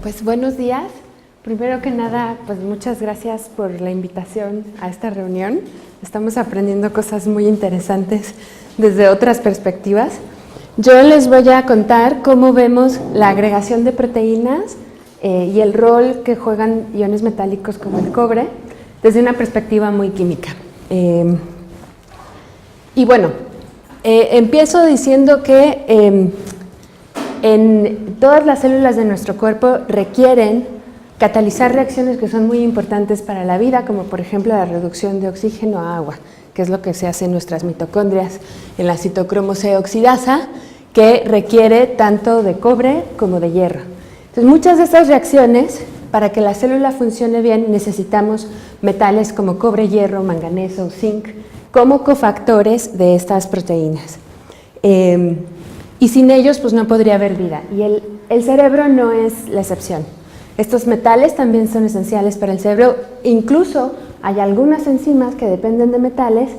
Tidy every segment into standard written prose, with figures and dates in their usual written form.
Pues buenos días. Primero que nada, pues muchas gracias por la invitación a esta reunión. Estamos aprendiendo cosas muy interesantes desde otras perspectivas. Yo les voy a contar cómo vemos la agregación de proteínas y el rol que juegan iones metálicos como el cobre desde una perspectiva muy química. Y bueno, empiezo diciendo que en todas las células de nuestro cuerpo requieren catalizar reacciones que son muy importantes para la vida, como por ejemplo la reducción de oxígeno a agua, que es lo que se hace en nuestras mitocondrias, en la citocromo C oxidasa, que requiere tanto de cobre como de hierro. Entonces, muchas de estas reacciones, para que la célula funcione bien, necesitamos metales como cobre, hierro, manganeso, zinc, como cofactores de estas proteínas. Y sin ellos, pues no podría haber vida. Y el cerebro no es la excepción. Estos metales también son esenciales para el cerebro. Incluso hay algunas enzimas que dependen de metales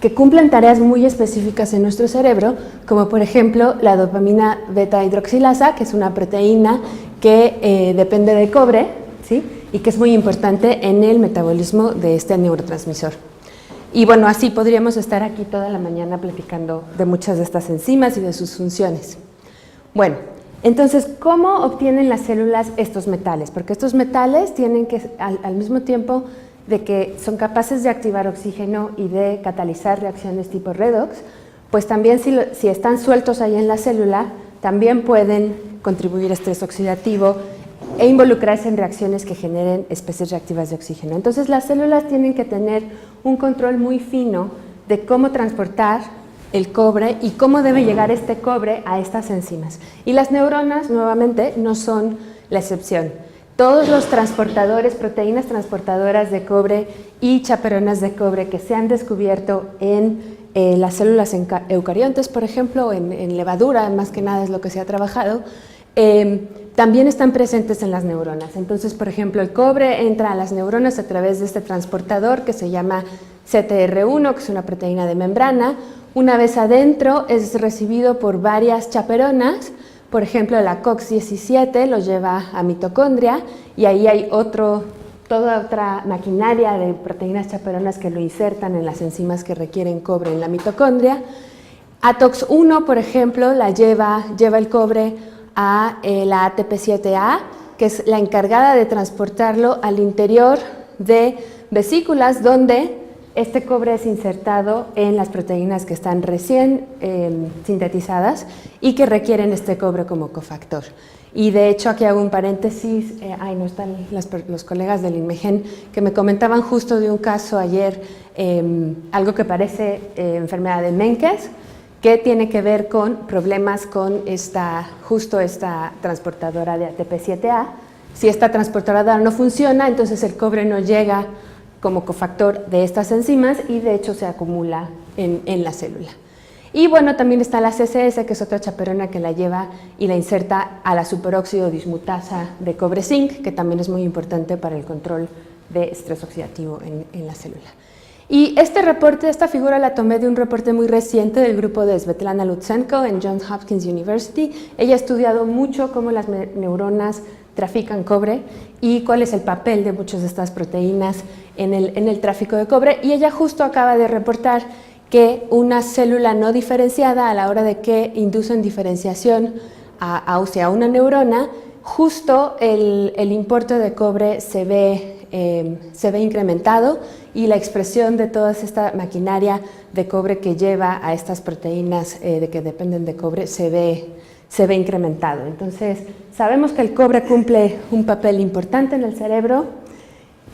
que cumplen tareas muy específicas en nuestro cerebro, como por ejemplo la dopamina beta hidroxilasa, que es una proteína que depende de cobre, ¿sí? Y que es muy importante en el metabolismo de este neurotransmisor. Y bueno, así podríamos estar aquí toda la mañana platicando de muchas de estas enzimas y de sus funciones. Bueno, entonces, ¿cómo obtienen las células estos metales? Porque estos metales tienen que, al mismo tiempo de que son capaces de activar oxígeno y de catalizar reacciones tipo redox, pues también si están sueltos ahí en la célula, también pueden contribuir a estrés oxidativo e involucrarse en reacciones que generen especies reactivas de oxígeno. Entonces, las células tienen que tener un control muy fino de cómo transportar el cobre y cómo debe llegar este cobre a estas enzimas. Y las neuronas, nuevamente, no son la excepción. Todos los transportadores, proteínas transportadoras de cobre y chaperonas de cobre que se han descubierto en las células eucariontes, por ejemplo, en levadura, más que nada es lo que se ha trabajado, también están presentes en las neuronas. Entonces, por ejemplo, el cobre entra a las neuronas a través de este transportador que se llama CTR1, que es una proteína de membrana. Una vez adentro es recibido por varias chaperonas, por ejemplo, la COX-17 lo lleva a mitocondria y ahí hay toda otra maquinaria de proteínas chaperonas que lo insertan en las enzimas que requieren cobre en la mitocondria. ATOX1, por ejemplo, lleva el cobre a la ATP7A, que es la encargada de transportarlo al interior de vesículas donde este cobre es insertado en las proteínas que están recién sintetizadas y que requieren este cobre como cofactor. Y de hecho aquí hago un paréntesis, no están los colegas del INMEGEN que me comentaban justo de un caso ayer, algo que parece enfermedad de Menkes, que tiene que ver con problemas con justo esta transportadora de ATP7A. Si esta transportadora no funciona, entonces el cobre no llega como cofactor de estas enzimas y de hecho se acumula en la célula. Y bueno, también está la CCS, que es otra chaperona que la lleva y la inserta a la superóxido dismutasa de cobre-zinc, que también es muy importante para el control de estrés oxidativo en la célula. Y esta figura la tomé de un reporte muy reciente del grupo de Svetlana Lutsenko en Johns Hopkins University. Ella ha estudiado mucho cómo las neuronas trafican cobre y cuál es el papel de muchas de estas proteínas en el tráfico de cobre. Y ella justo acaba de reportar que una célula no diferenciada, a la hora de que inducen diferenciación hacia una neurona, justo el importe de cobre se ve incrementado y la expresión de toda esta maquinaria de cobre que lleva a estas proteínas que dependen de cobre se ve incrementado. Entonces, sabemos que el cobre cumple un papel importante en el cerebro,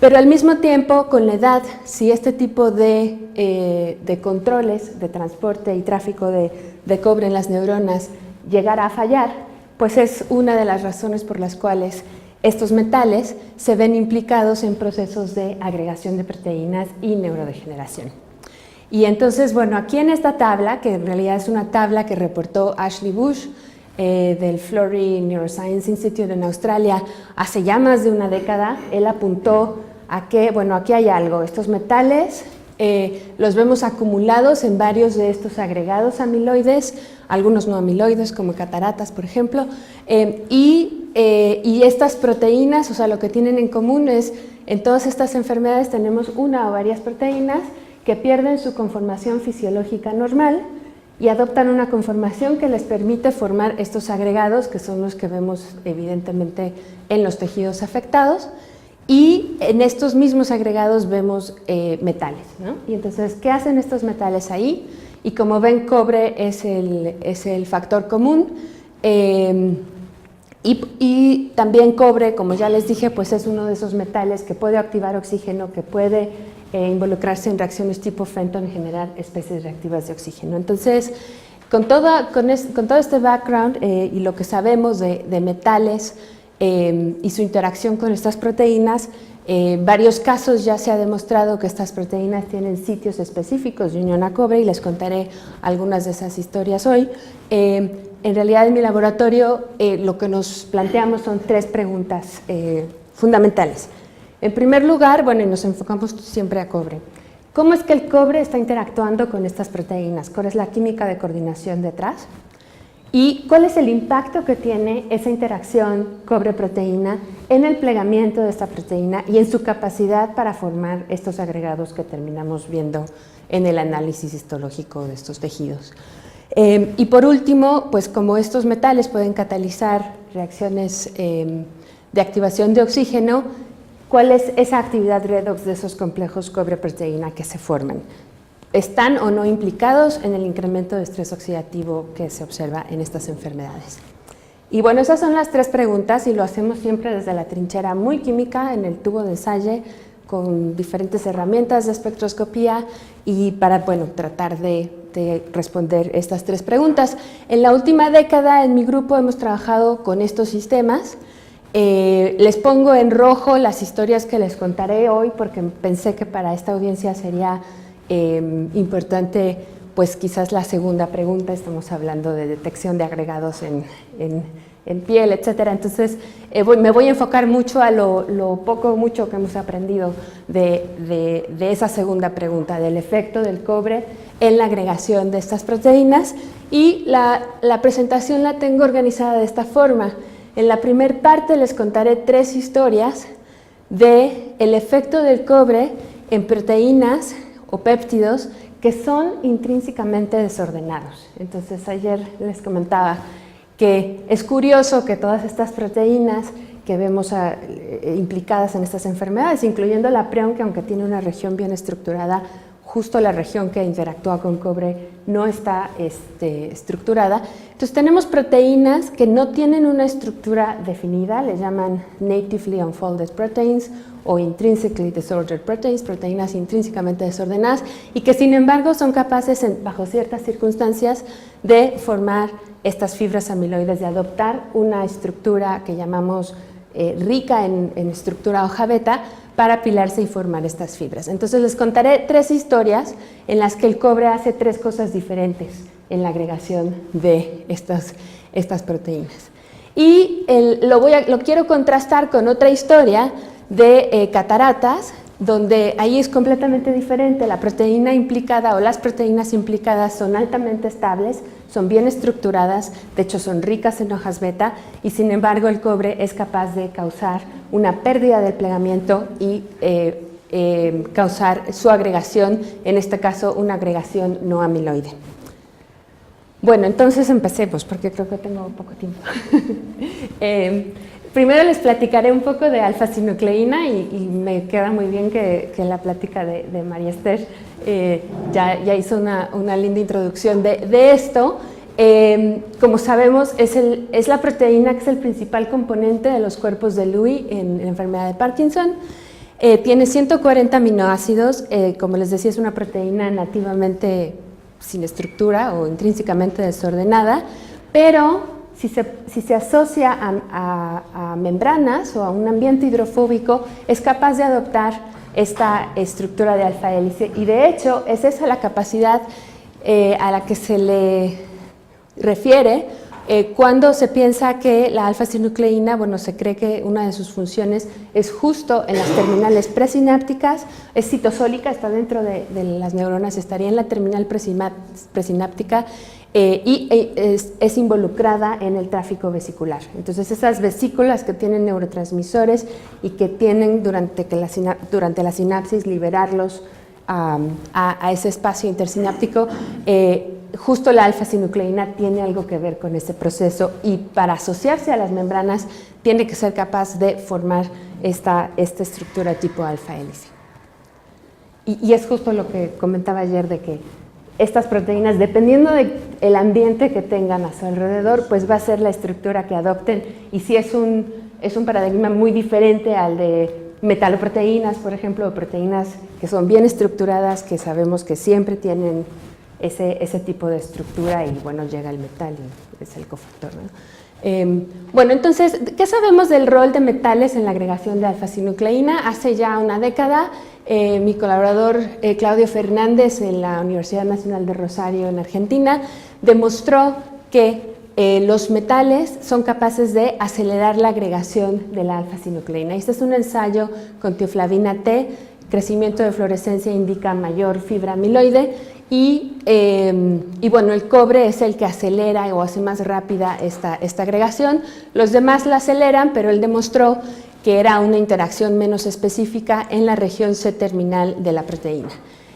pero al mismo tiempo, con la edad, si este tipo de controles de transporte y tráfico de cobre en las neuronas llegara a fallar, pues es una de las razones por las cuales estos metales se ven implicados en procesos de agregación de proteínas y neurodegeneración. Y entonces, bueno, aquí en esta tabla, que en realidad es una tabla que reportó Ashley Bush del Florey Neuroscience Institute en Australia hace ya más de una década, él apuntó a que, bueno, aquí hay algo, estos metales Los vemos acumulados en varios de estos agregados amiloides, algunos no amiloides como cataratas, por ejemplo, y estas proteínas, o sea, lo que tienen en común es, en todas estas enfermedades tenemos una o varias proteínas que pierden su conformación fisiológica normal y adoptan una conformación que les permite formar estos agregados, que son los que vemos evidentemente en los tejidos afectados, y en estos mismos agregados vemos metales, ¿no? Y entonces, ¿qué hacen estos metales ahí? Y como ven, cobre es el factor común, y también cobre, como ya les dije, pues es uno de esos metales que puede activar oxígeno, que puede involucrarse en reacciones tipo Fenton y generar especies reactivas de oxígeno. Entonces, con todo este background y lo que sabemos de metales y su interacción con estas proteínas, en varios casos ya se ha demostrado que estas proteínas tienen sitios específicos de unión a cobre y les contaré algunas de esas historias hoy. En realidad en mi laboratorio lo que nos planteamos son tres preguntas fundamentales. En primer lugar, bueno, y nos enfocamos siempre a cobre. ¿Cómo es que el cobre está interactuando con estas proteínas? ¿Cuál es la química de coordinación detrás? ¿Y cuál es el impacto que tiene esa interacción cobre-proteína en el plegamiento de esta proteína y en su capacidad para formar estos agregados que terminamos viendo en el análisis histológico de estos tejidos? Y por último, pues como estos metales pueden catalizar reacciones de activación de oxígeno, ¿cuál es esa actividad redox de esos complejos cobre-proteína que se forman? ¿Están o no implicados en el incremento de estrés oxidativo que se observa en estas enfermedades? Y bueno, esas son las tres preguntas y lo hacemos siempre desde la trinchera muy química en el tubo de Salle con diferentes herramientas de espectroscopía y para, bueno, tratar de responder estas tres preguntas. En la última década en mi grupo hemos trabajado con estos sistemas. Les pongo en rojo las historias que les contaré hoy porque pensé que para esta audiencia sería importante, pues quizás la segunda pregunta. Estamos hablando de detección de agregados en piel, etcétera. Entonces me voy a enfocar mucho a lo poco o mucho que hemos aprendido de esa segunda pregunta, del efecto del cobre en la agregación de estas proteínas, y la presentación la tengo organizada de esta forma. En la primera parte les contaré tres historias del efecto del cobre en proteínas o péptidos que son intrínsecamente desordenados. Entonces ayer les comentaba que es curioso que todas estas proteínas que vemos implicadas en estas enfermedades, incluyendo la prion, que aunque tiene una región bien estructurada, justo la región que interactúa con cobre no está estructurada. Entonces tenemos proteínas que no tienen una estructura definida, les llaman natively unfolded proteins o intrinsically disordered proteins, proteínas intrínsecamente desordenadas, y que sin embargo son capaces, bajo ciertas circunstancias, de formar estas fibras amiloides, de adoptar una estructura que llamamos rica en estructura hoja beta, para apilarse y formar estas fibras. Entonces les contaré tres historias en las que el cobre hace tres cosas diferentes en la agregación de estas proteínas. Y lo quiero contrastar con otra historia de cataratas, donde ahí es completamente diferente. La proteína implicada o las proteínas implicadas son altamente estables, son bien estructuradas, de hecho son ricas en hojas beta, y sin embargo el cobre es capaz de causar una pérdida del plegamiento y causar su agregación, en este caso una agregación no amiloide. Bueno, entonces empecemos, porque creo que tengo poco tiempo. Primero les platicaré un poco de alfa-sinucleína y me queda muy bien que la plática de María Esther ya hizo una linda introducción de esto. Como sabemos, es la proteína que es el principal componente de los cuerpos de Lewy en la enfermedad de Parkinson. Tiene 140 aminoácidos, como les decía, es una proteína nativamente sin estructura o intrínsecamente desordenada, pero si se asocia a membranas o a un ambiente hidrofóbico, es capaz de adoptar esta estructura de alfa hélice, y de hecho es esa la capacidad a la que se le refiere Cuando se piensa que la alfa-sinucleína, bueno, se cree que una de sus funciones es justo en las terminales presinápticas, es citosólica, está dentro de las neuronas, estaría en la terminal presináptica y es involucrada en el tráfico vesicular. Entonces, esas vesículas que tienen neurotransmisores y que tienen durante la sinapsis liberarlos a ese espacio intersináptico, justo la alfa-sinucleína tiene algo que ver con ese proceso y para asociarse a las membranas tiene que ser capaz de formar esta estructura tipo alfa-hélice. Y es justo lo que comentaba ayer de que estas proteínas, dependiendo del ambiente que tengan a su alrededor, pues va a ser la estructura que adopten y si es un paradigma muy diferente al de metaloproteínas, por ejemplo, o proteínas que son bien estructuradas, que sabemos que siempre tienen ese tipo de estructura y bueno, llega el metal y es el cofactor, ¿no? Bueno, entonces, ¿qué sabemos del rol de metales en la agregación de alfa-sinucleína? Hace ya una década, mi colaborador Claudio Fernández en la Universidad Nacional de Rosario en Argentina demostró que los metales son capaces de acelerar la agregación de la alfa-sinucleína. Este es un ensayo con tioflavina T, crecimiento de fluorescencia indica mayor fibra amiloide y bueno, el cobre es el que acelera o hace más rápida esta agregación. Los demás la aceleran, pero él demostró que era una interacción menos específica en la región C-terminal de la proteína.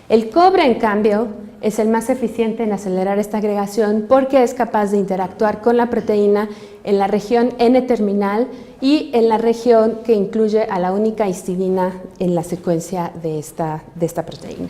El cobre, en cambio, es el más eficiente en acelerar esta agregación porque es capaz de interactuar con la proteína en la región N-terminal y en la región que incluye a la única histidina en la secuencia de esta proteína.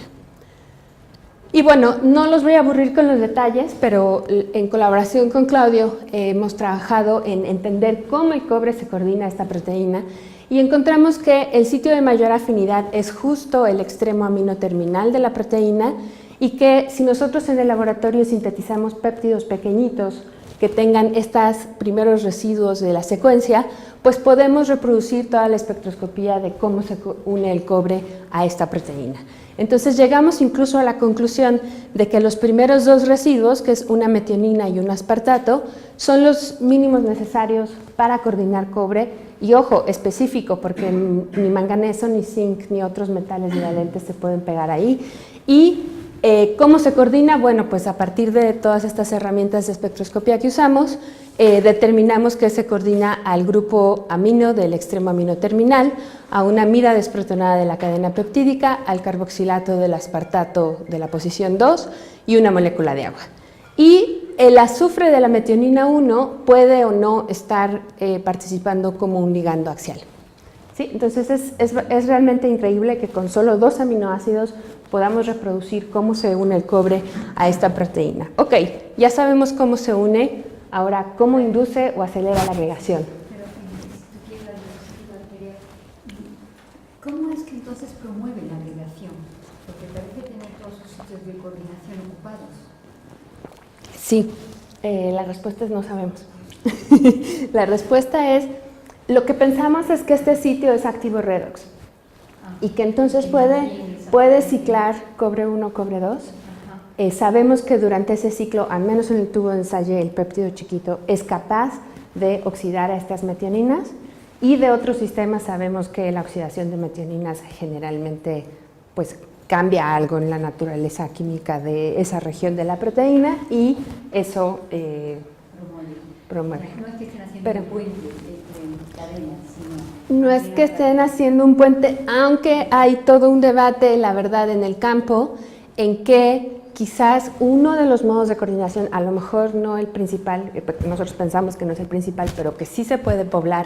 Y bueno, no los voy a aburrir con los detalles, pero en colaboración con Claudio hemos trabajado en entender cómo el cobre se coordina a esta proteína y encontramos que el sitio de mayor afinidad es justo el extremo amino terminal de la proteína y que si nosotros en el laboratorio sintetizamos péptidos pequeñitos que tengan estos primeros residuos de la secuencia, pues podemos reproducir toda la espectroscopía de cómo se une el cobre a esta proteína. Entonces llegamos incluso a la conclusión de que los primeros dos residuos, que es una metionina y un aspartato, son los mínimos necesarios para coordinar cobre y ojo, específico, porque ni manganeso, ni zinc, ni otros metales divalentes se pueden pegar ahí. Y ¿cómo se coordina? Bueno, pues a partir de todas estas herramientas de espectroscopía que usamos, determinamos que se coordina al grupo amino del extremo amino terminal, a una amida desprotonada de la cadena peptídica, al carboxilato del aspartato de la posición 2 y una molécula de agua. Y el azufre de la metionina 1 puede o no estar participando como un ligando axial. ¿Sí? Entonces es realmente increíble que con solo 2 aminoácidos podamos reproducir cómo se une el cobre a esta proteína. Ok, ya sabemos cómo se une, ahora cómo induce o acelera la agregación. ¿Cómo es que entonces promueve la agregación? Porque parece tener todos sus sitios de coordinación ocupados. Sí, la respuesta es no sabemos. La respuesta es, lo que pensamos es que este sitio es activo redox y que entonces puede ciclar cobre 1, cobre 2. Sabemos que durante ese ciclo, al menos en el tubo de ensayo, el péptido chiquito es capaz de oxidar a estas metioninas y de otros sistemas sabemos que la oxidación de metioninas generalmente pues, cambia algo en la naturaleza química de esa región de la proteína y eso promueve. No es que estén haciendo un puente entre cadenas, sino... No es que estén haciendo un puente, aunque hay todo un debate, la verdad, en el campo, en que quizás uno de los modos de coordinación, a lo mejor no el principal, nosotros pensamos que no es el principal, pero que sí se puede poblar,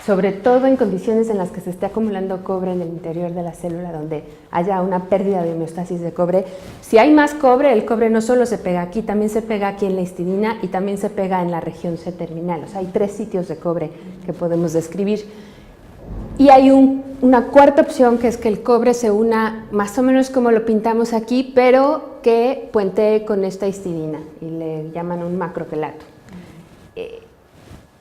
sobre todo en condiciones en las que se esté acumulando cobre en el interior de la célula, donde haya una pérdida de homeostasis de cobre. Si hay más cobre, el cobre no solo se pega aquí, también se pega aquí en la histidina y también se pega en la región C-terminal. O sea, hay 3 sitios de cobre que podemos describir. Y hay una cuarta opción, que es que el cobre se una más o menos como lo pintamos aquí, pero que puentee con esta histidina y le llaman un macroquelato.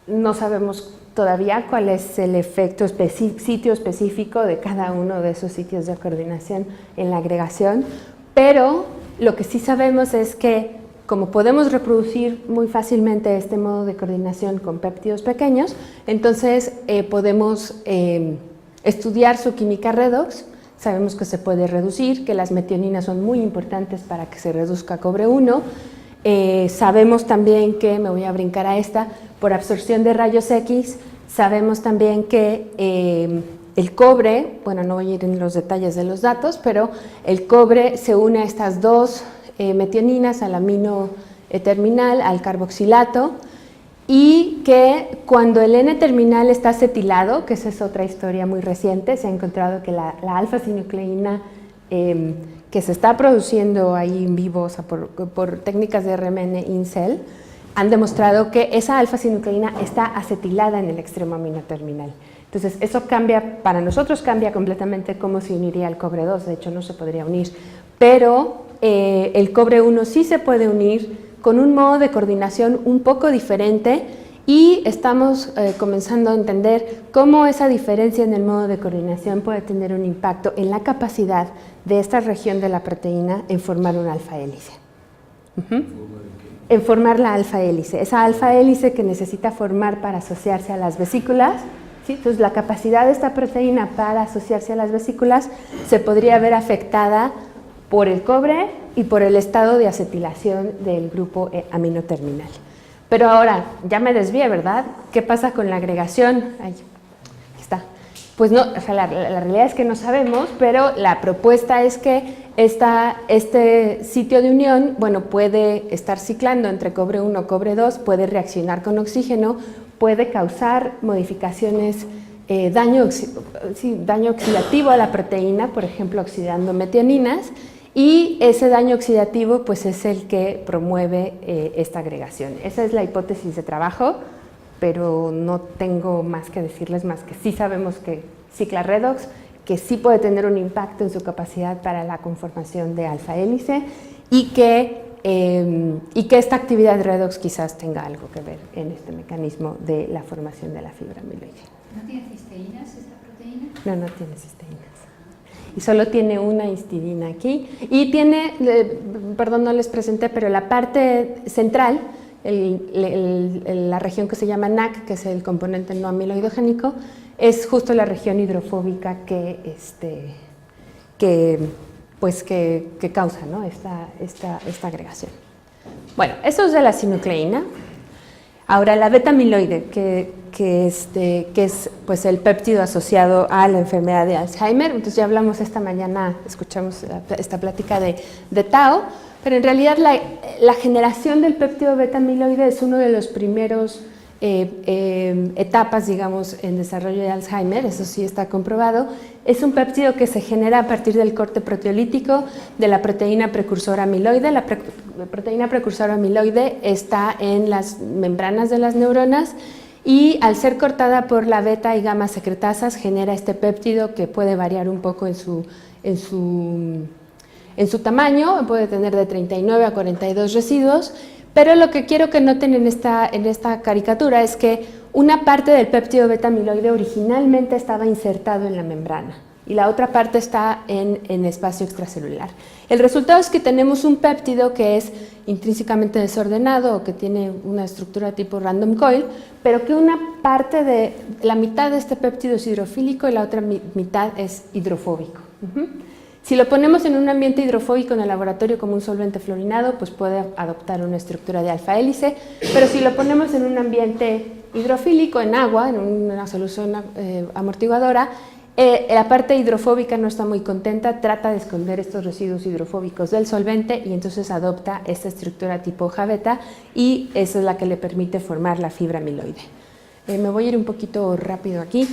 No sabemos todavía cuál es el efecto sitio específico de cada uno de esos sitios de coordinación en la agregación, pero lo que sí sabemos es que como podemos reproducir muy fácilmente este modo de coordinación con péptidos pequeños, entonces podemos estudiar su química redox. Sabemos que se puede reducir, que las metioninas son muy importantes para que se reduzca cobre 1. Sabemos también que, me voy a brincar a esta, por absorción de rayos X, sabemos también que el cobre, bueno, no voy a ir en los detalles de los datos, pero el cobre se une a estas dos metioninas, al amino terminal, al carboxilato, y que cuando el N-terminal está acetilado, que esa es otra historia muy reciente, se ha encontrado que la alfa-sinucleína que se está produciendo ahí en vivo, o sea, por técnicas de RMN in-cell, han demostrado que esa alfa-sinucleína está acetilada en el extremo amino terminal. Entonces, eso cambia, para nosotros cambia completamente cómo se uniría el cobre 2, de hecho no se podría unir, pero el cobre 1 sí se puede unir con un modo de coordinación un poco diferente y estamos comenzando a entender cómo esa diferencia en el modo de coordinación puede tener un impacto en la capacidad de esta región de la proteína en formar una alfa hélice. En formar la alfa hélice, esa alfa hélice que necesita formar para asociarse a las vesículas. ¿Sí? Entonces, la capacidad de esta proteína para asociarse a las vesículas se podría ver afectada por el cobre y por el estado de acetilación del grupo amino terminal. Pero ahora, ya me desvié, ¿verdad? ¿Qué pasa con la agregación? Ahí está. Pues no, o sea, la realidad es que no sabemos, pero la propuesta es que este sitio de unión, bueno, puede estar ciclando entre cobre 1 y cobre 2, puede reaccionar con oxígeno, puede causar modificaciones, daño oxidativo a la proteína, por ejemplo, oxidando metioninas, y ese daño oxidativo pues es el que promueve esta agregación. Esa es la hipótesis de trabajo, pero no tengo más que decirles más que sí sabemos que cicla redox, que sí puede tener un impacto en su capacidad para la conformación de alfa hélice y que esta actividad redox quizás tenga algo que ver en este mecanismo de la formación de la fibra amiloide. ¿No tiene cisteínas esta proteína? No, no tiene cisteínas. Y solo tiene una histidina aquí. Y tiene, perdón, no les presenté, pero la parte central, la región que se llama NAC, que es el componente no amiloidogénico, es justo la región hidrofóbica que causa, ¿no? esta agregación. Bueno, eso es de la sinucleína. Ahora, la beta-amiloide, que es pues, el péptido asociado a la enfermedad de Alzheimer. Entonces ya hablamos esta mañana, escuchamos esta plática de Tao, pero en realidad la generación del péptido beta-amiloide es uno de los primeros etapas, digamos, en desarrollo de Alzheimer, eso sí está comprobado. Es un péptido que se genera a partir del corte proteolítico de la proteína precursora amiloide. La proteína precursora amiloide está en las membranas de las neuronas y al ser cortada por la beta y gamma secretasas genera este péptido que puede variar un poco en su tamaño, puede tener de 39 a 42 residuos. Pero lo que quiero que noten en esta caricatura es que una parte del péptido beta-amiloide originalmente estaba insertado en la membrana y la otra parte está en espacio extracelular. El resultado es que tenemos un péptido que es intrínsecamente desordenado o que tiene una estructura tipo random coil, pero que una parte de la mitad de este péptido es hidrofílico y la otra mitad es hidrofóbico. Si lo ponemos en un ambiente hidrofóbico en el laboratorio como un solvente fluorinado, pues puede adoptar una estructura de alfa hélice, pero si lo ponemos en un ambiente hidrofílico, en agua, en una solución amortiguadora, la parte hidrofóbica no está muy contenta, trata de esconder estos residuos hidrofóbicos del solvente y entonces adopta esta estructura tipo hoja beta y esa es la que le permite formar la fibra amiloide. Me voy a ir un poquito rápido aquí.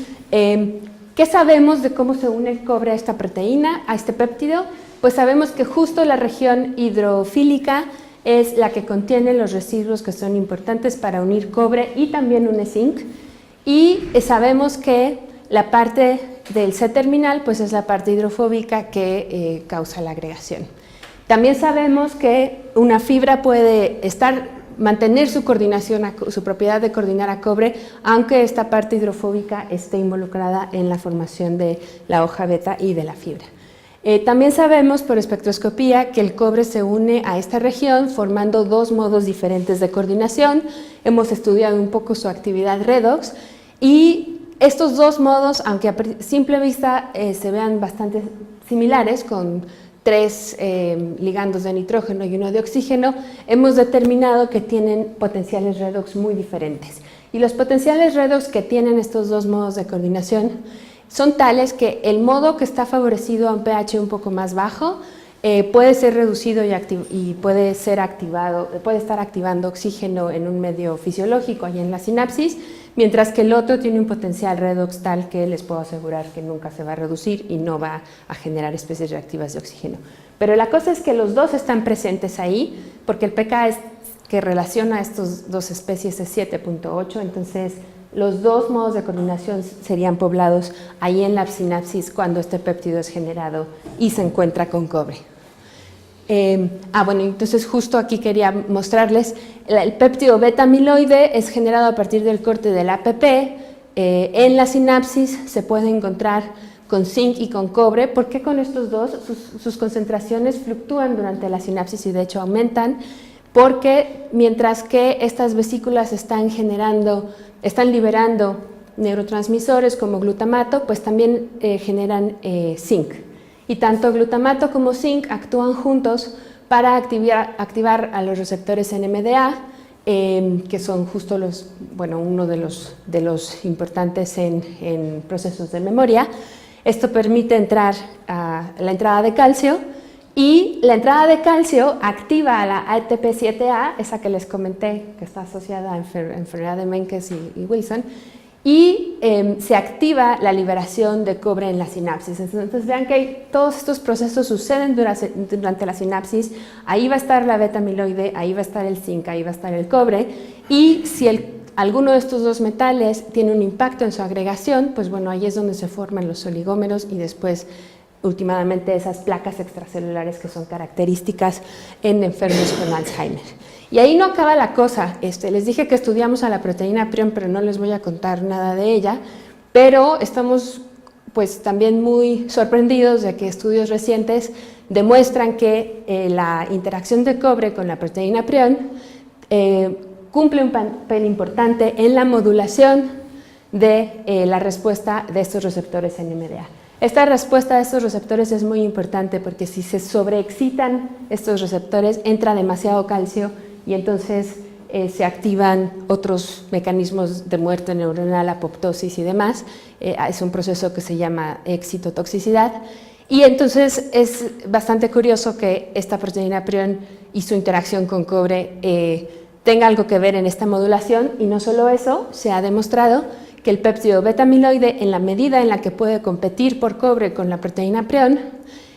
¿Qué sabemos de cómo se une el cobre a esta proteína, a este péptido? Pues sabemos que justo la región hidrofílica es la que contiene los residuos que son importantes para unir cobre y también une zinc. Y sabemos que la parte del C-terminal pues es la parte hidrofóbica que causa la agregación. También sabemos que una fibra puede mantener su coordinación, su propiedad de coordinar a cobre, aunque esta parte hidrofóbica esté involucrada en la formación de la hoja beta y de la fibra. También sabemos por espectroscopía que el cobre se une a esta región formando dos modos diferentes de coordinación. Hemos estudiado un poco su actividad redox y estos dos modos, aunque a simple vista se vean bastante similares con 3 ligandos de nitrógeno y 1 de oxígeno, hemos determinado que tienen potenciales redox muy diferentes. Y los potenciales redox que tienen estos dos modos de coordinación son tales que el modo que está favorecido a un pH un poco más bajo puede ser reducido y puede ser activado, puede estar activando oxígeno en un medio fisiológico ahí en la sinapsis, mientras que el otro tiene un potencial redox tal que les puedo asegurar que nunca se va a reducir y no va a generar especies reactivas de oxígeno. Pero la cosa es que los dos están presentes ahí, porque el pK que relaciona a estas dos especies es 7.8, entonces los dos modos de coordinación serían poblados ahí en la sinapsis cuando este péptido es generado y se encuentra con cobre. Bueno, entonces justo aquí quería mostrarles, el péptido beta-amiloide es generado a partir del corte del APP, en la sinapsis se puede encontrar con zinc y con cobre. ¿Por qué con estos dos? Sus concentraciones fluctúan durante la sinapsis y de hecho aumentan, porque mientras que estas vesículas están liberando neurotransmisores como glutamato, pues también generan zinc. Y tanto glutamato como zinc actúan juntos para activar a los receptores NMDA, que son justo uno de los importantes en procesos de memoria. Esto permite la entrada de calcio, y la entrada de calcio activa a la ATP7A, esa que les comenté, que está asociada a enfermedad de Menkes y Wilson, y se activa la liberación de cobre en la sinapsis. Entonces vean que todos estos procesos suceden durante la sinapsis. Ahí va a estar la beta-amiloide, ahí va a estar el zinc, ahí va a estar el cobre, y si alguno de estos dos metales tiene un impacto en su agregación, pues bueno, ahí es donde se forman los oligómeros y después últimamente esas placas extracelulares que son características en enfermos con Alzheimer. Y ahí no acaba la cosa. Les dije que estudiamos a la proteína prion, pero no les voy a contar nada de ella, pero estamos pues también muy sorprendidos de que estudios recientes demuestran que la interacción de cobre con la proteína prion cumple un papel importante en la modulación de la respuesta de estos receptores NMDA. Esta respuesta de estos receptores es muy importante porque si se sobreexcitan estos receptores, entra demasiado calcio y entonces se activan otros mecanismos de muerte neuronal, apoptosis y demás. Es un proceso que se llama excitotoxicidad. Y entonces es bastante curioso que esta proteína prion y su interacción con cobre tenga algo que ver en esta modulación, y no solo eso, se ha demostrado que el péptido beta-amiloide, en la medida en la que puede competir por cobre con la proteína prion,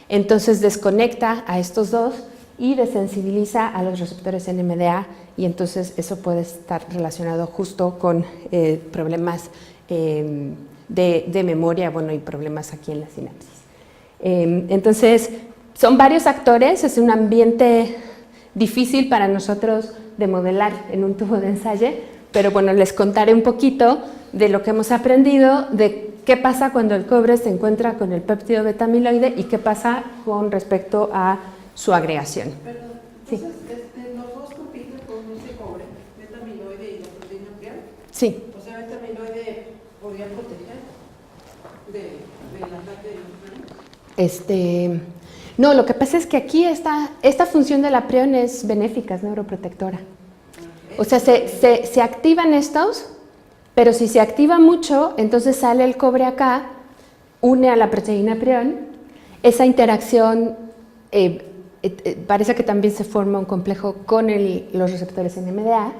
entonces desconecta a estos dos y desensibiliza a los receptores NMDA, y entonces eso puede estar relacionado justo con problemas de memoria, bueno, y problemas aquí en la sinapsis. Entonces, son varios actores, es un ambiente difícil para nosotros de modelar en un tubo de ensayo, pero bueno, les contaré un poquito de lo que hemos aprendido, de qué pasa cuando el cobre se encuentra con el péptido beta-amiloide y qué pasa con respecto a su agregación. Perdón, entonces, ¿los dos compiten con ese cobre, beta-amiloide y la proteína prion? Sí. O sea, beta-amiloide podría proteger del ataque de los prion. No, lo que pasa es que aquí esta función de la prion es benéfica, es neuroprotectora. O sea, se activan estos, pero si se activa mucho, entonces sale el cobre acá, une a la proteína prion, esa interacción parece que también se forma un complejo con los receptores NMDA,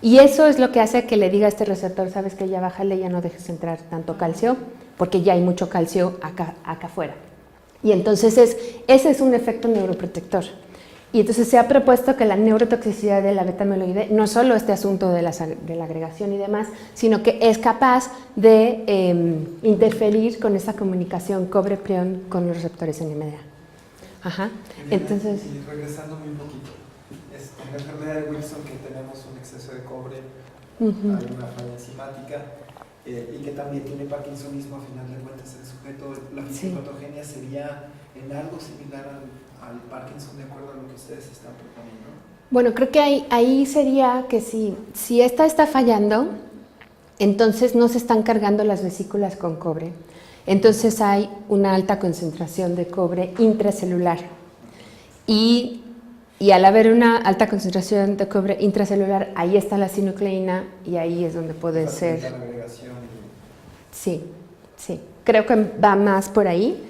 y eso es lo que hace que le diga a este receptor, sabes que ya bájale, ya no dejes entrar tanto calcio, porque ya hay mucho calcio acá afuera. Y entonces ese es un efecto neuroprotector. Y entonces se ha propuesto que la neurotoxicidad de la beta-amiloide no solo este asunto de la agregación y demás, sino que es capaz de interferir con esa comunicación cobre-prion con los receptores NMDA. Ajá. Entonces, y regresándome un poquito, en la enfermedad de Wilson, que tenemos un exceso de cobre, hay una falla enzimática, y que también tiene parkinsonismo, a final de cuentas el sujeto, la fisiopatogenia sería en algo similar al Parkinson, de acuerdo a lo que ustedes están proponiendo? Bueno, creo que ahí sería que si esta está fallando, entonces no se están cargando las vesículas con cobre. Entonces hay una alta concentración de cobre intracelular. Y al haber una alta concentración de cobre intracelular, ahí está la sinucleína y ahí es donde puede ser. La agregación. Sí, sí. Creo que va más por ahí.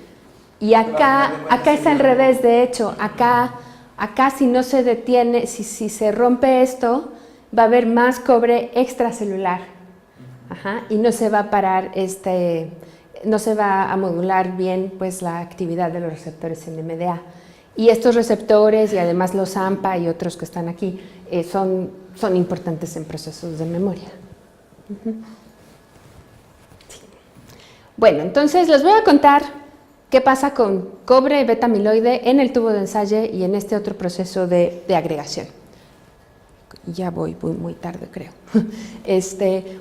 Y acá es al revés, de hecho. Acá si no se detiene, si se rompe esto, va a haber más cobre extracelular. Ajá, y no se va a parar no se va a modular bien pues la actividad de los receptores NMDA. Y estos receptores y además los AMPA y otros que están aquí son importantes en procesos de memoria. Sí. Bueno, entonces les voy a contar qué pasa con cobre beta amiloide en el tubo de ensayo y en este otro proceso de agregación. Ya voy muy tarde, creo.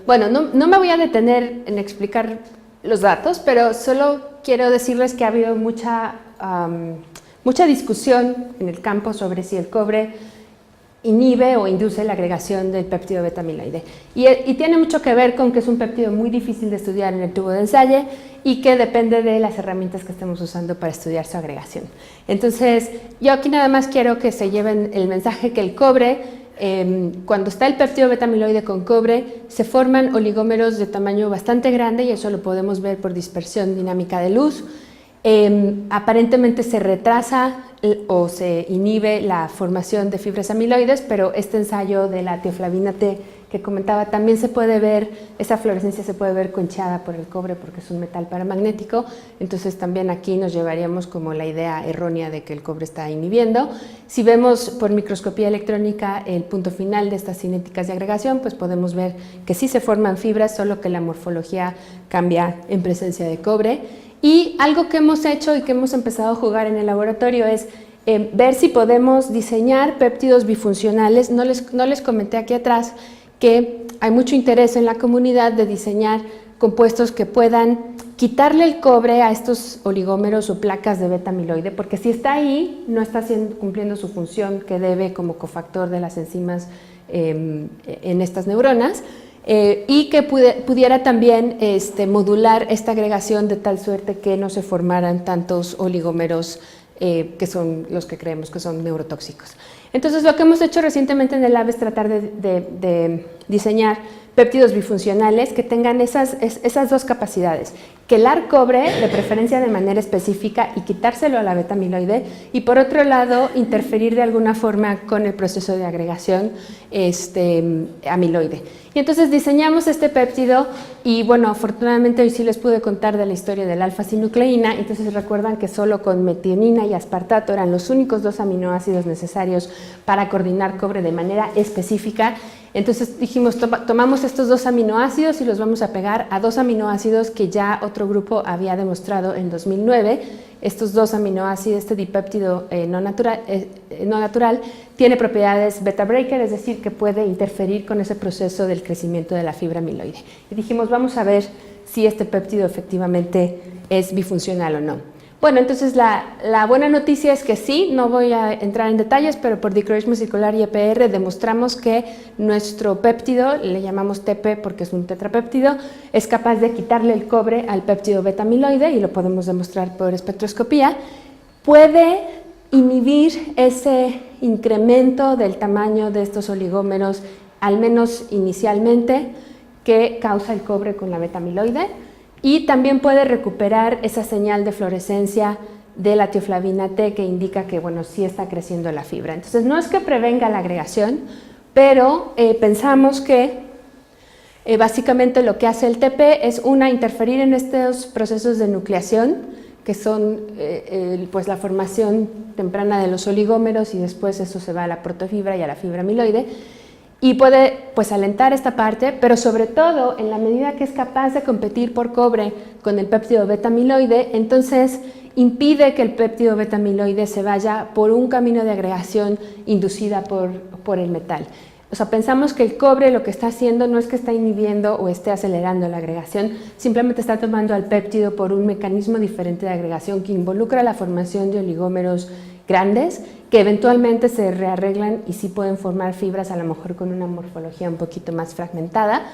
Bueno, no me voy a detener en explicar los datos, pero solo quiero decirles que ha habido mucha discusión en el campo sobre si el cobre inhibe o induce la agregación del péptido beta amiloide. Y tiene mucho que ver con que es un péptido muy difícil de estudiar en el tubo de ensayo y que depende de las herramientas que estemos usando para estudiar su agregación. Entonces, yo aquí nada más quiero que se lleven el mensaje que el cobre, cuando está el péptido beta amiloide con cobre, se forman oligómeros de tamaño bastante grande y eso lo podemos ver por dispersión dinámica de luz. Aparentemente se retrasa o se inhibe la formación de fibras amiloides, pero este ensayo de la tioflavina T que comentaba también se puede ver, esa fluorescencia se puede ver conchada por el cobre porque es un metal paramagnético, entonces también aquí nos llevaríamos como la idea errónea de que el cobre está inhibiendo. Si vemos por microscopía electrónica el punto final de estas cinéticas de agregación, pues podemos ver que sí se forman fibras, solo que la morfología cambia en presencia de cobre. Y algo que hemos hecho y que hemos empezado a jugar en el laboratorio es ver si podemos diseñar péptidos bifuncionales. No les comenté aquí atrás que hay mucho interés en la comunidad de diseñar compuestos que puedan quitarle el cobre a estos oligómeros o placas de beta amiloide, porque si está ahí, no está cumpliendo su función que debe como cofactor de las enzimas en estas neuronas. Y que pudiera también modular esta agregación de tal suerte que no se formaran tantos oligómeros que son los que creemos que son neurotóxicos. Entonces, lo que hemos hecho recientemente en el lab es tratar de diseñar péptidos bifuncionales que tengan esas dos capacidades: quelar cobre, de preferencia de manera específica, y quitárselo a la beta amiloide, y por otro lado, interferir de alguna forma con el proceso de agregación amiloide. Y entonces diseñamos este péptido y bueno, afortunadamente hoy sí les pude contar de la historia de la alfa-sinucleína. Entonces recuerdan que solo con metionina y aspartato eran los únicos dos aminoácidos necesarios para coordinar cobre de manera específica. Entonces dijimos, tomamos estos dos aminoácidos y los vamos a pegar a dos aminoácidos que ya otro grupo había demostrado en 2009. Estos dos aminoácidos, este dipéptido no natural, tiene propiedades beta breaker, es decir, que puede interferir con ese proceso del crecimiento de la fibra amiloide. Y dijimos, vamos a ver si este péptido efectivamente es bifuncional o no. Bueno, entonces la buena noticia es que sí, no voy a entrar en detalles, pero por dicroismo circular y EPR demostramos que nuestro péptido, le llamamos TP porque es un tetrapéptido, es capaz de quitarle el cobre al péptido beta amiloide y lo podemos demostrar por espectroscopía. Puede inhibir ese incremento del tamaño de estos oligómeros, al menos inicialmente, que causa el cobre con la beta amiloide. Y también puede recuperar esa señal de fluorescencia de la tioflavina T que indica que, bueno, sí está creciendo la fibra. Entonces, no es que prevenga la agregación, pero pensamos que básicamente lo que hace el TP es, interferir en estos procesos de nucleación, que son pues la formación temprana de los oligómeros y después eso se va a la protofibra y a la fibra amiloide. Y puede pues alentar esta parte, pero sobre todo en la medida que es capaz de competir por cobre con el péptido beta amiloide, entonces impide que el péptido beta amiloide se vaya por un camino de agregación inducida por el metal. O sea, pensamos que el cobre lo que está haciendo no es que está inhibiendo o esté acelerando la agregación, simplemente está tomando al péptido por un mecanismo diferente de agregación que involucra la formación de oligómeros grandes que eventualmente se rearreglan y sí pueden formar fibras, a lo mejor con una morfología un poquito más fragmentada.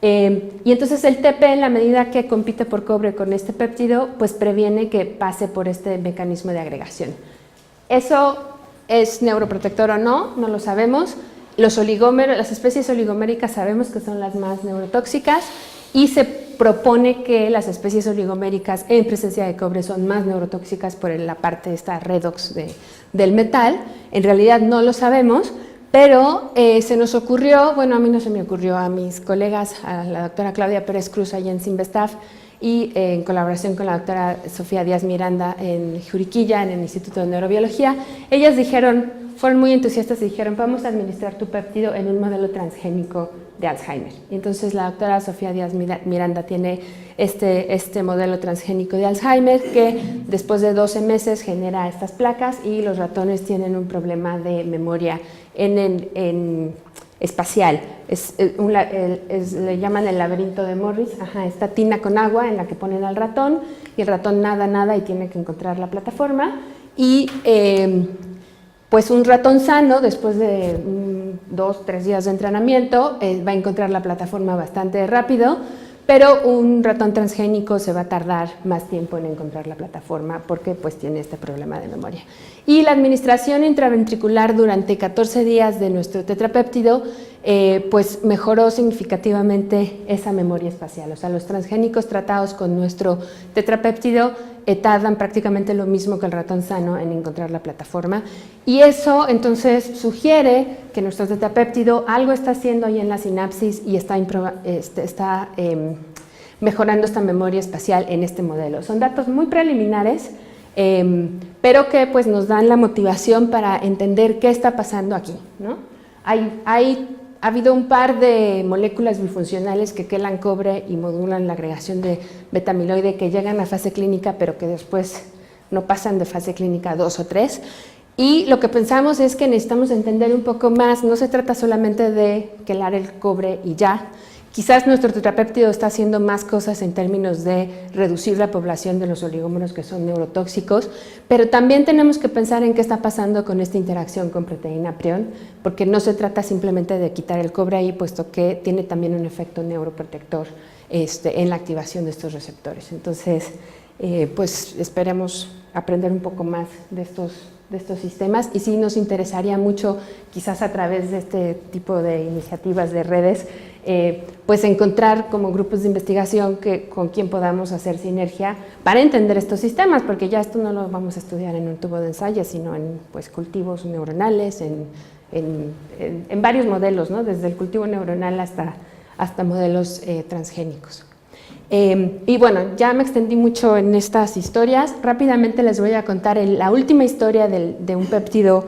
Y entonces el TP, en la medida que compite por cobre con este péptido, pues previene que pase por este mecanismo de agregación. ¿Eso es neuroprotector o no? No lo sabemos. Los oligómeros, las especies oligoméricas sabemos que son las más neurotóxicas y se propone que las especies oligoméricas en presencia de cobre son más neurotóxicas por la parte esta redox del metal. En realidad no lo sabemos, pero se nos ocurrió, bueno, a mí no se me ocurrió, a mis colegas, a la doctora Claudia Pérez Cruz allá en Sinvestaf y en colaboración con la doctora Sofía Díaz Miranda en Juriquilla, en el Instituto de Neurobiología, ellas dijeron, fueron muy entusiastas y dijeron, vamos a administrar tu péptido en un modelo transgénico de Alzheimer. Y entonces la doctora Sofía Díaz Miranda tiene este modelo transgénico de Alzheimer que después de 12 meses genera estas placas y los ratones tienen un problema de memoria espacial. Le llaman el laberinto de Morris, esta tina con agua en la que ponen al ratón y el ratón nada y tiene que encontrar la plataforma y pues un ratón sano después de 2-3 días de entrenamiento va a encontrar la plataforma bastante rápido, pero un ratón transgénico se va a tardar más tiempo en encontrar la plataforma porque pues tiene este problema de memoria. Y la administración intraventricular durante 14 días de nuestro tetrapéptido pues mejoró significativamente esa memoria espacial. O sea, los transgénicos tratados con nuestro tetrapéptido tardan prácticamente lo mismo que el ratón sano en encontrar la plataforma y eso entonces sugiere que nuestro tetrapéptido algo está haciendo ahí en la sinapsis y está mejorando esta memoria espacial en este modelo. Son datos muy preliminares, pero que pues nos dan la motivación para entender qué está pasando aquí, ¿no? Ha habido un par de moléculas bifuncionales que quelan cobre y modulan la agregación de beta-amiloide que llegan a fase clínica, pero que después no pasan de fase clínica 2 o 3. Y lo que pensamos es que necesitamos entender un poco más, no se trata solamente de quelar el cobre y ya. Quizás nuestro tetrapéptido está haciendo más cosas en términos de reducir la población de los oligómeros que son neurotóxicos, pero también tenemos que pensar en qué está pasando con esta interacción con proteína prion, porque no se trata simplemente de quitar el cobre ahí, puesto que tiene también un efecto neuroprotector en la activación de estos receptores. Entonces, pues esperemos aprender un poco más de estos sistemas y sí nos interesaría mucho, quizás a través de este tipo de iniciativas de redes, pues encontrar como grupos de investigación con quien podamos hacer sinergia para entender estos sistemas, porque ya esto no lo vamos a estudiar en un tubo de ensayo, sino en pues, cultivos neuronales, en varios modelos, ¿no? Desde el cultivo neuronal hasta modelos transgénicos. Y bueno, ya me extendí mucho en estas historias. Rápidamente les voy a contar la última historia de un péptido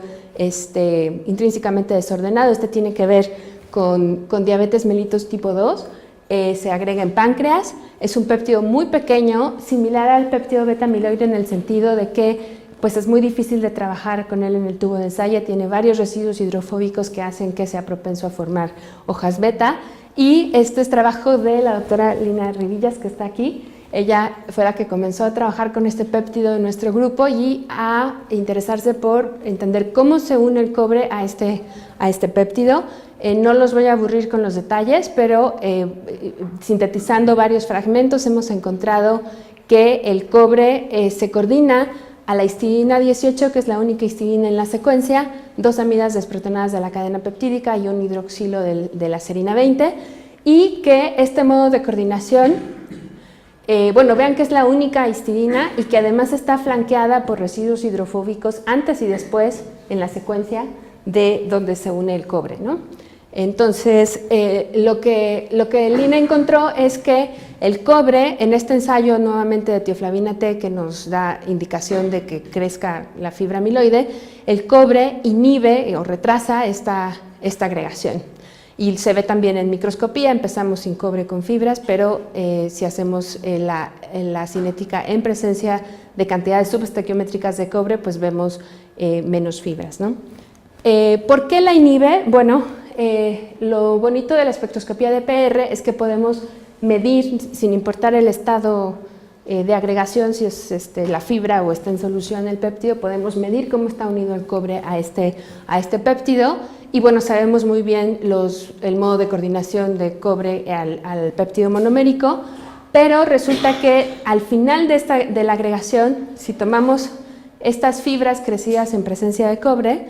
intrínsecamente desordenado. Este tiene que ver con diabetes mellitus tipo 2, se agrega en páncreas, es un péptido muy pequeño, similar al péptido beta-amiloide en el sentido de que pues es muy difícil de trabajar con él en el tubo de ensayo, tiene varios residuos hidrofóbicos que hacen que sea propenso a formar hojas beta, y este es trabajo de la doctora Lina Rivillas, que está aquí. Ella fue la que comenzó a trabajar con este péptido de nuestro grupo y a interesarse por entender cómo se une el cobre a este péptido. No los voy a aburrir con los detalles, pero sintetizando varios fragmentos hemos encontrado que el cobre se coordina a la histidina 18, que es la única histidina en la secuencia, 2 amidas desprotonadas de la cadena peptídica y un hidroxilo de la serina 20, y que este modo de coordinación, bueno, vean que es la única histidina y que además está flanqueada por residuos hidrofóbicos antes y después en la secuencia de donde se une el cobre, ¿no? Entonces, lo que Lina encontró es que el cobre, en este ensayo nuevamente de tioflavina T, que nos da indicación de que crezca la fibra amiloide, el cobre inhibe o retrasa esta agregación. Y se ve también en microscopía, empezamos sin cobre con fibras, pero si hacemos la cinética en presencia de cantidades subestequiométricas de cobre, pues vemos menos fibras, ¿no? ¿Por qué la inhibe? Bueno, lo bonito de la espectroscopía de PR es que podemos medir, sin importar el estado de agregación, si es la fibra o está en solución el péptido, podemos medir cómo está unido el cobre a este péptido. Y bueno, sabemos muy bien el modo de coordinación de cobre al péptido monomérico, pero resulta que al final de la agregación, si tomamos estas fibras crecidas en presencia de cobre,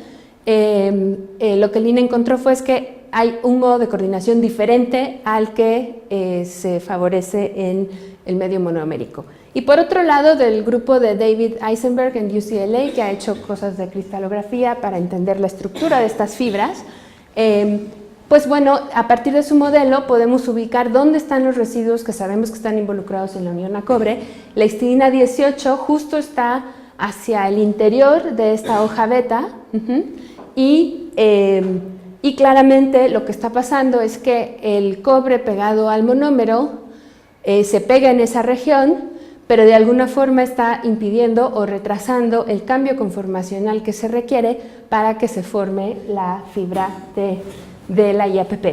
lo que Lina encontró fue que hay un modo de coordinación diferente al que se favorece en el medio monomérico. Y por otro lado, del grupo de David Eisenberg en UCLA, que ha hecho cosas de cristalografía para entender la estructura de estas fibras, pues bueno, a partir de su modelo podemos ubicar dónde están los residuos que sabemos que están involucrados en la unión a cobre. La histidina 18 justo está hacia el interior de esta hoja beta, y claramente lo que está pasando es que el cobre pegado al monómero se pega en esa región, pero de alguna forma está impidiendo o retrasando el cambio conformacional que se requiere para que se forme la fibra de la IAPP.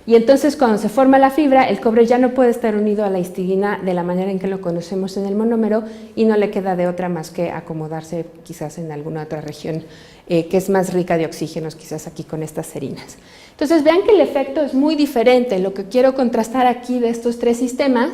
Y entonces cuando se forma la fibra, el cobre ya no puede estar unido a la histidina de la manera en que lo conocemos en el monómero y no le queda de otra más que acomodarse quizás en alguna otra región que es más rica de oxígenos, quizás aquí con estas serinas. Entonces vean que el efecto es muy diferente. Lo que quiero contrastar aquí de estos tres sistemas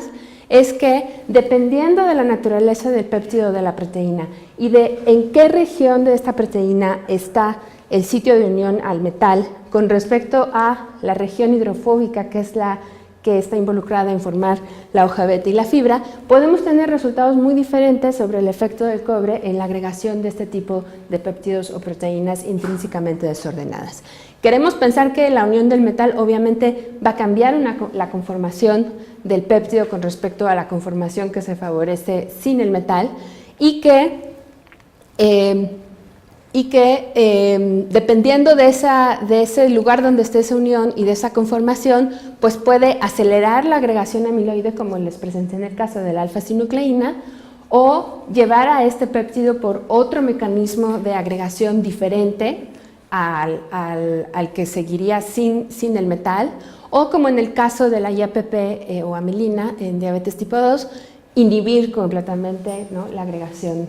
es que dependiendo de la naturaleza del péptido de la proteína y de en qué región de esta proteína está el sitio de unión al metal con respecto a la región hidrofóbica, que es la que está involucrada en formar la hoja beta y la fibra, podemos tener resultados muy diferentes sobre el efecto del cobre en la agregación de este tipo de péptidos o proteínas intrínsecamente desordenadas. Queremos pensar que la unión del metal obviamente va a cambiar la conformación del péptido con respecto a la conformación que se favorece sin el metal y que dependiendo de ese lugar donde esté esa unión y de esa conformación, pues puede acelerar la agregación amiloide, como les presenté en el caso de la alfa-sinucleína, o llevar a este péptido por otro mecanismo de agregación diferente al que seguiría sin el metal, o como en el caso de la IAPP o amilina en diabetes tipo 2, inhibir completamente, ¿no?, la agregación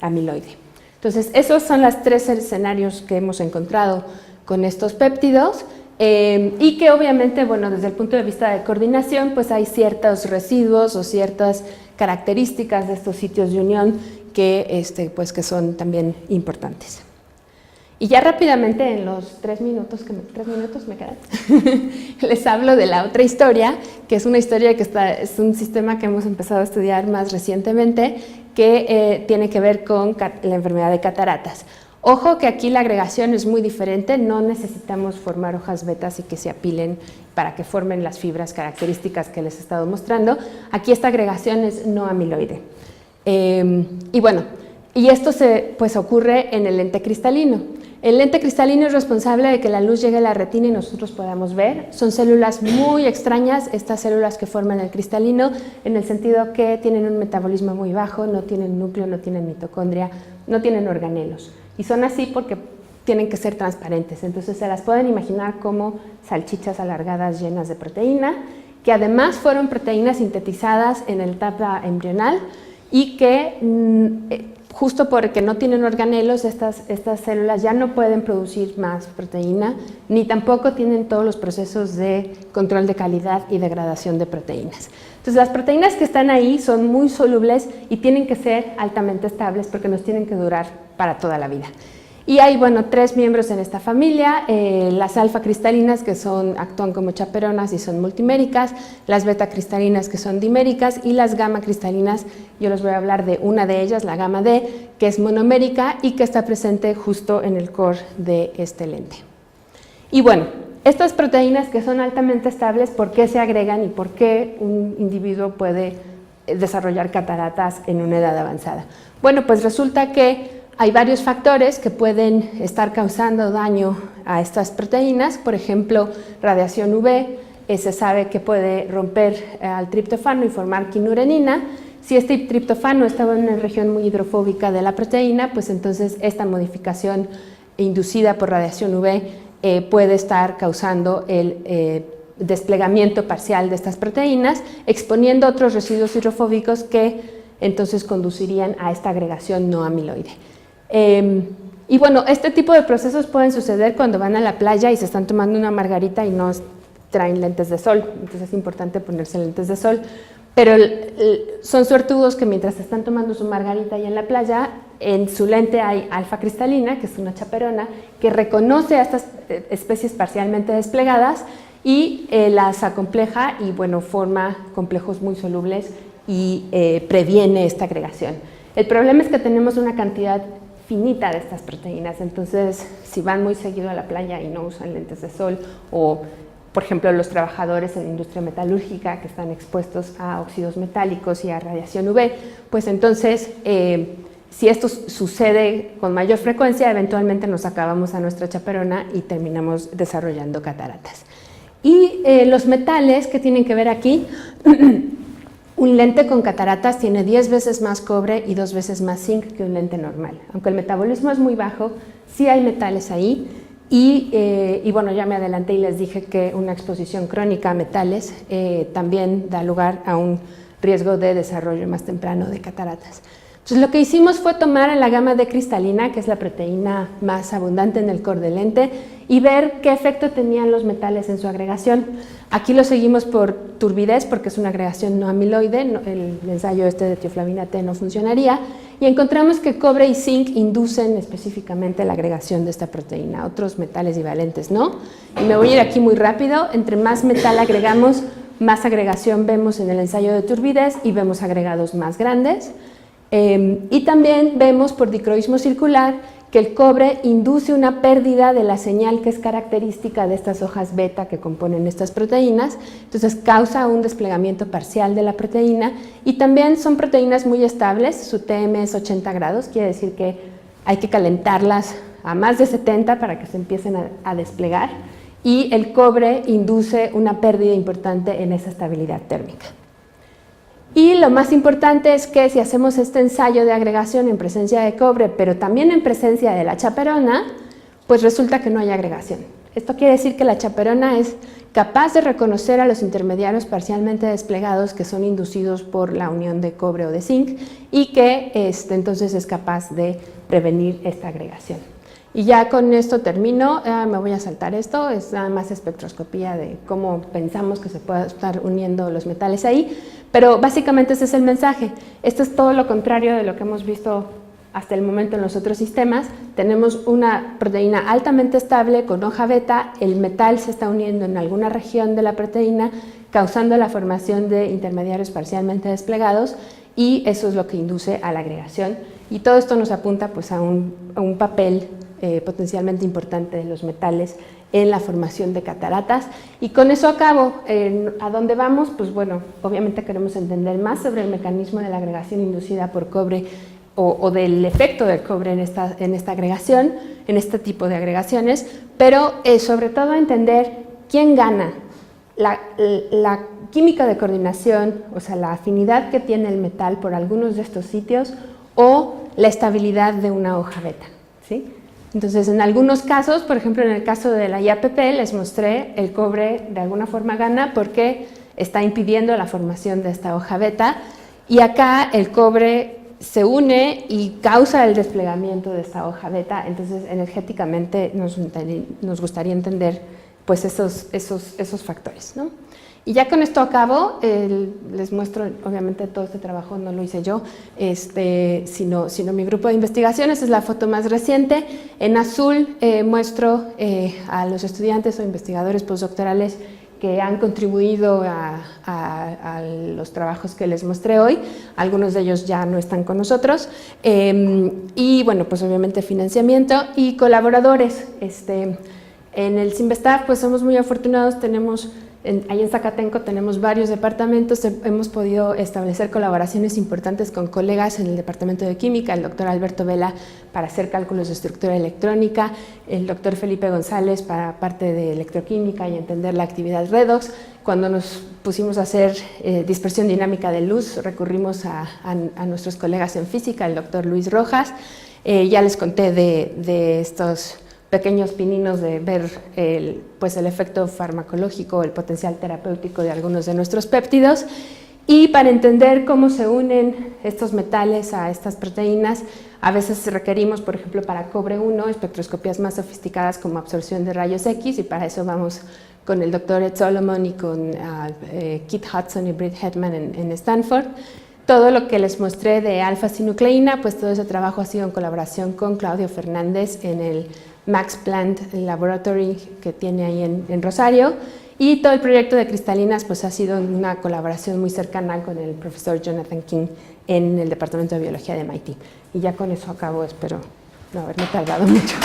amiloide. Entonces, esos son los tres escenarios que hemos encontrado con estos péptidos y que obviamente, bueno, desde el punto de vista de coordinación, pues hay ciertos residuos o ciertas características de estos sitios de unión que son también importantes. Y ya rápidamente, en los 3 minutos me quedan, les hablo de la otra historia, que es una historia que es un sistema que hemos empezado a estudiar más recientemente, que tiene que ver con la enfermedad de cataratas. Ojo que aquí la agregación es muy diferente, no necesitamos formar hojas betas y que se apilen para que formen las fibras características que les he estado mostrando. Aquí esta agregación es no amiloide. Y bueno, y esto ocurre en el lente cristalino. El lente cristalino es responsable de que la luz llegue a la retina y nosotros podamos ver. Son células muy extrañas, estas células que forman el cristalino, en el sentido que tienen un metabolismo muy bajo, no tienen núcleo, no tienen mitocondria, no tienen organelos. Y son así porque tienen que ser transparentes. Entonces se las pueden imaginar como salchichas alargadas llenas de proteína, que además fueron proteínas sintetizadas en la etapa embrional y que justo porque no tienen organelos, estas células ya no pueden producir más proteína, ni tampoco tienen todos los procesos de control de calidad y degradación de proteínas. Entonces, las proteínas que están ahí son muy solubles y tienen que ser altamente estables porque nos tienen que durar para toda la vida. Y hay, bueno, 3 miembros en esta familia, las alfa-cristalinas que actúan como chaperonas y son multiméricas, las beta-cristalinas que son diméricas y las gamma-cristalinas, yo les voy a hablar de una de ellas, la gamma D, que es monomérica y que está presente justo en el core de este lente. Y bueno, estas proteínas que son altamente estables, ¿por qué se agregan y por qué un individuo puede desarrollar cataratas en una edad avanzada? Bueno, pues resulta que hay varios factores que pueden estar causando daño a estas proteínas, por ejemplo, radiación UV, se sabe que puede romper al triptofano y formar quinurenina. Si este triptofano estaba en una región muy hidrofóbica de la proteína, pues entonces esta modificación inducida por radiación UV puede estar causando el desplegamiento parcial de estas proteínas, exponiendo otros residuos hidrofóbicos que entonces conducirían a esta agregación no amiloide. Y bueno, este tipo de procesos pueden suceder cuando van a la playa y se están tomando una margarita y no traen lentes de sol, entonces es importante ponerse lentes de sol, pero son suertudos que mientras están tomando su margarita ahí en la playa, en su lente hay alfa cristalina, que es una chaperona, que reconoce a estas especies parcialmente desplegadas y las acompleja y bueno, forma complejos muy solubles y previene esta agregación. El problema es que tenemos una cantidad finita de estas proteínas, entonces si van muy seguido a la playa y no usan lentes de sol, o por ejemplo los trabajadores en la industria metalúrgica que están expuestos a óxidos metálicos y a radiación UV, pues entonces si esto sucede con mayor frecuencia, eventualmente nos acabamos a nuestra chaperona y terminamos desarrollando cataratas. Y los metales que tienen que ver aquí, un lente con cataratas tiene 10 veces más cobre y 2 veces más zinc que un lente normal. Aunque el metabolismo es muy bajo, sí hay metales ahí y bueno, ya me adelanté y les dije que una exposición crónica a metales también da lugar a un riesgo de desarrollo más temprano de cataratas. Entonces lo que hicimos fue tomar la gama D cristalina, que es la proteína más abundante en el core del lente, y ver qué efecto tenían los metales en su agregación. Aquí lo seguimos por turbidez, porque es una agregación no amiloide, el ensayo este de tioflavina T no funcionaría, y encontramos que cobre y zinc inducen específicamente la agregación de esta proteína, otros metales divalentes no. Y me voy a ir aquí muy rápido, entre más metal agregamos, más agregación vemos en el ensayo de turbidez y vemos agregados más grandes. Y también vemos por dicroísmo circular que el cobre induce una pérdida de la señal que es característica de estas hojas beta que componen estas proteínas, entonces causa un desplegamiento parcial de la proteína y también son proteínas muy estables, su TM es 80 grados, quiere decir que hay que calentarlas a más de 70 para que se empiecen a desplegar y el cobre induce una pérdida importante en esa estabilidad térmica. Y lo más importante es que si hacemos este ensayo de agregación en presencia de cobre, pero también en presencia de la chaperona, pues resulta que no hay agregación. Esto quiere decir que la chaperona es capaz de reconocer a los intermediarios parcialmente desplegados que son inducidos por la unión de cobre o de zinc y que entonces es capaz de prevenir esta agregación. Y ya con esto termino, me voy a saltar esto, es nada más espectroscopía de cómo pensamos que se puede estar uniendo los metales ahí, pero básicamente ese es el mensaje. Esto es todo lo contrario de lo que hemos visto hasta el momento en los otros sistemas. Tenemos una proteína altamente estable con hoja beta, el metal se está uniendo en alguna región de la proteína, causando la formación de intermediarios parcialmente desplegados y eso es lo que induce a la agregación. Y todo esto nos apunta pues, a un papel potencialmente importante de los metales en la formación de cataratas. Y con eso acabo. ¿A dónde vamos? Pues bueno, obviamente queremos entender más sobre el mecanismo de la agregación inducida por cobre o del efecto del cobre en esta agregación, en este tipo de agregaciones, pero sobre todo entender quién gana, la química de coordinación, o sea, la afinidad que tiene el metal por algunos de estos sitios o la estabilidad de una hoja beta, ¿sí? Entonces, en algunos casos, por ejemplo, en el caso de la IAPP, les mostré el cobre de alguna forma gana porque está impidiendo la formación de esta hoja beta y acá el cobre se une y causa el desplegamiento de esta hoja beta, entonces energéticamente nos gustaría entender pues esos factores, ¿no? Y ya con esto acabo, les muestro, obviamente todo este trabajo no lo hice yo, sino mi grupo de investigaciones, es la foto más reciente. En azul muestro a los estudiantes o investigadores postdoctorales que han contribuido a los trabajos que les mostré hoy, algunos de ellos ya no están con nosotros, y bueno, pues obviamente financiamiento y colaboradores. En el CIMBESTAF pues somos muy afortunados, tenemos ahí en Zacatenco tenemos varios departamentos, hemos podido establecer colaboraciones importantes con colegas en el departamento de química, el doctor Alberto Vela para hacer cálculos de estructura electrónica, el doctor Felipe González para parte de electroquímica y entender la actividad redox. Cuando nos pusimos a hacer dispersión dinámica de luz, recurrimos a nuestros colegas en física, el doctor Luis Rojas. Ya les conté de estos pequeños pininos de ver el efecto farmacológico, el potencial terapéutico de algunos de nuestros péptidos. Y para entender cómo se unen estos metales a estas proteínas, a veces requerimos, por ejemplo, para cobre 1, espectroscopías más sofisticadas como absorción de rayos X, y para eso vamos con el doctor Ed Solomon y con Keith Hudson y Britt Hedman en Stanford. Todo lo que les mostré de alfa-sinucleína, pues todo ese trabajo ha sido en colaboración con Claudio Fernández en el Max Planck Laboratory que tiene ahí en Rosario. Y todo el proyecto de cristalinas pues ha sido una colaboración muy cercana con el profesor Jonathan King en el Departamento de Biología de MIT. Y ya con eso acabo, espero no haberme tardado mucho.